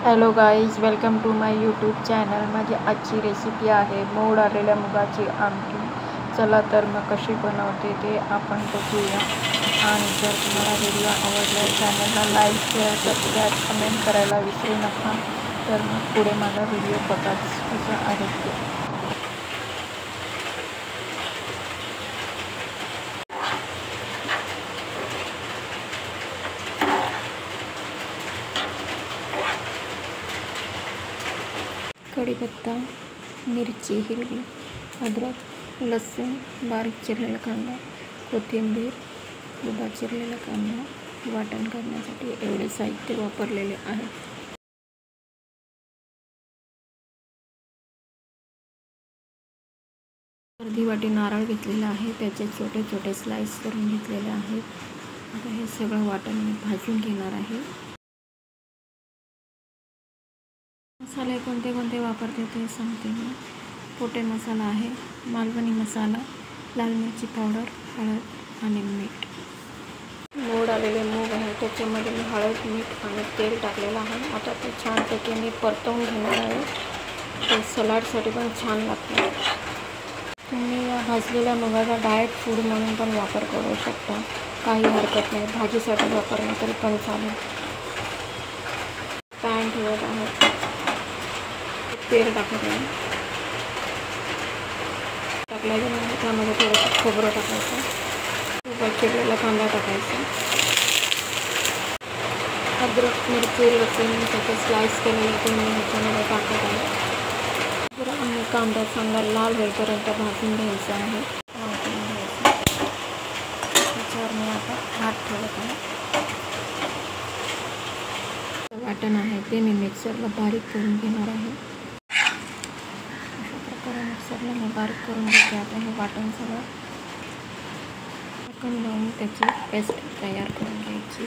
Hello guys, welcome to my YouTube channel. माझी आजची recipe आहे मोड आलेल्या मुगाची आमटी. चला तर मग कशी बनवते ते आपण बघूया. आणि जर तुम्हाला व्हिडिओ आवडला चॅनलला लाईक, शेअर, सबस्क्राईब, कमेंट करायला विसरू नका. तर मग पुढे माझा व्हिडिओ बघाच कसा आहे ते. कढीपत्ता, मिरची हिरवी, अद्रक, लसूण, बारीक चिरलेला कांदा, कोथिंबीर, उभा चिरलेला कांदा. वाटण करण्यासाठी एवढे साहित्य वापरलेले आहे. अर्धी वाटी नारळ घेतलेला आहे, त्याचे छोटे छोटे स्लाइस करून घेतलेले आहेत. आता हे सगळं वाटण मी भाजून घेणार आहे. मसाले कोणते कोणते वापरते ते सांगते मी. पोटे मसाला आहे, मालवणी मसाला, लाल मिरची पावडर, हळद आणि मीठ. मोड आलेले मूग आहे, त्याच्यामध्ये मी हळद, मीठ आणि तेल टाकलेलं आहे. आता ते छानपैकी मी परतवून घेणार आहे. ते सलाडसाठी पण छान लागते. तुम्ही या भाजलेल्या मुगाचा डाएट फूड म्हणून पण वापर करू शकता, काही हरकत नाही. भाजीसाठी वापरलं तरी पण चालेल. पॅन ठेवत आहे, तेल टाकत आहे. टाकल्यानंतर त्यामध्ये थोडंसं खोबरं टाकायचं, उभा चिरलेला कांदा टाकायचा, अद्रक, मिरची, लसूण त्याचे स्लाइस केलेले ते मी ह्याच्यामध्ये टाकत आहे. आणि कांदा चांगला लाल होईपर्यंत भाजून घ्यायचा आहे. त्याच्यावर मी आता भात ठेवत आहे. वाटण आहे ते मी मिक्सरला बारीक करून घेणार आहे. अशा प्रकारे मिक्सरला मी बारीक करून घेते. आता हे वाटण सगळं टाकून लावून त्याची पेस्ट तयार करून घ्यायची.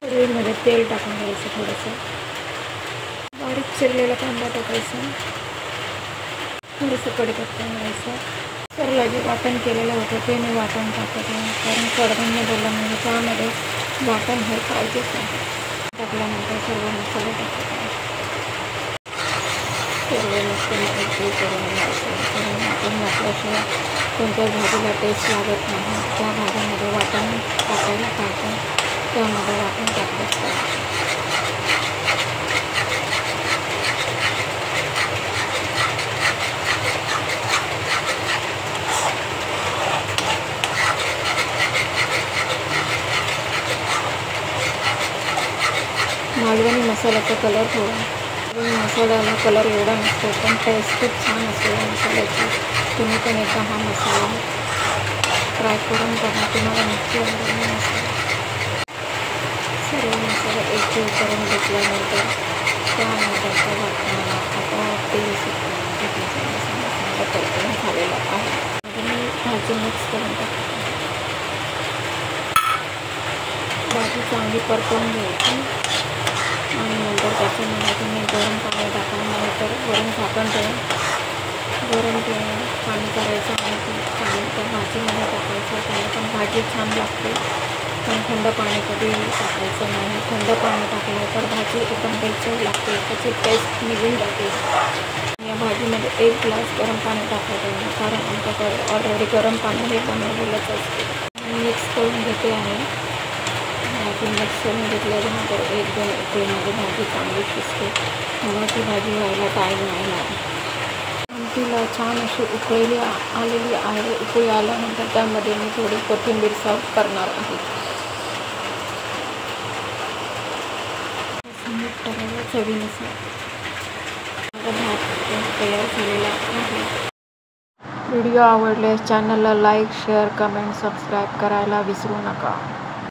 कढईमध्ये तेल टाकून घ्यायचं, थोडंसं बारीक चिरलेला कांदा टाकायचा, थोडंसं कढीपत्ता घालायचा. सरला जे वाटण केलेलं होतं ते मी वाटण टाकत आहे, कारण कडधान्य बोलल्यामुळे त्यामध्ये वाटण हे पाहिजेच आहे. टाकल्यानंतर सर्व मसाले टाकत आहे. सर्व मसाले करून घ्यायचं, कारण वाटण घातल्याशिवाय कोणत्याच भाजीला टेस्ट लागत नाही. त्या भाजीमध्ये वाटण टाकायला पाहिजे, त्यामध्ये वाटण टाकलंच पाहिजे. मालवणी मसाल्याचा कलर थोडा, मसाल्याला कलर एवढा नसतो, पण टेस्ट खूप छान असते या मसाल्याची. तुम्ही पण एकदा हा मसाला ट्राय करून बघा, तुम्हाला नक्की आवडेल मसाला. सर्व मसाला एकजीव करून घेतल्यानंतर त्यानंतर त्या वाटणाला आता तेल सुटून मसाला परतून झालेला आहे. आता मी भाजी मिक्स करून टाकते. भाजी चांगली परतवून घ्यायची आणि नंतर त्याच्यामध्ये तुम्ही गरम पाणी टाका, नंतर वरून झाकण ठेवून गरम पाणी करायचं आणि ते पाणी त्या भाजीमध्ये टाकायचं. त्याने पण भाजी छान लागते, पण थंड पाणी कधी टाकायचं नाही. थंड पाणी टाकलं तर भाजी एकदम बेचव लागते, त्याची टेस्ट निघून जाते. या भाजीमध्ये 1 ग्लास गरम पाणी टाकायचं, कारण आमच्याकडे ऑलरेडी गरम पाणी हे बनवलेलंच असते. मिक्स करून घेते आहे. भाजी मिक्स करून घेतल्यानंतर 1-2 उकळीमध्ये भाजी चांगली शिजते. मला ती भाजी व्हायला टाईम नाही लागत. आमटीला छान अशी उकळी आलेली आहे. उकळी आल्यानंतर त्यामध्ये मी थोडी कोथिंबीर सर्व करणार आहे. मीठ टाकायला चवीनुसार. भात तयार झालेला आहे. व्हिडिओ आवडल्यास चॅनलला लाईक, शेअर, कमेंट, सबस्क्राईब करायला विसरू नका.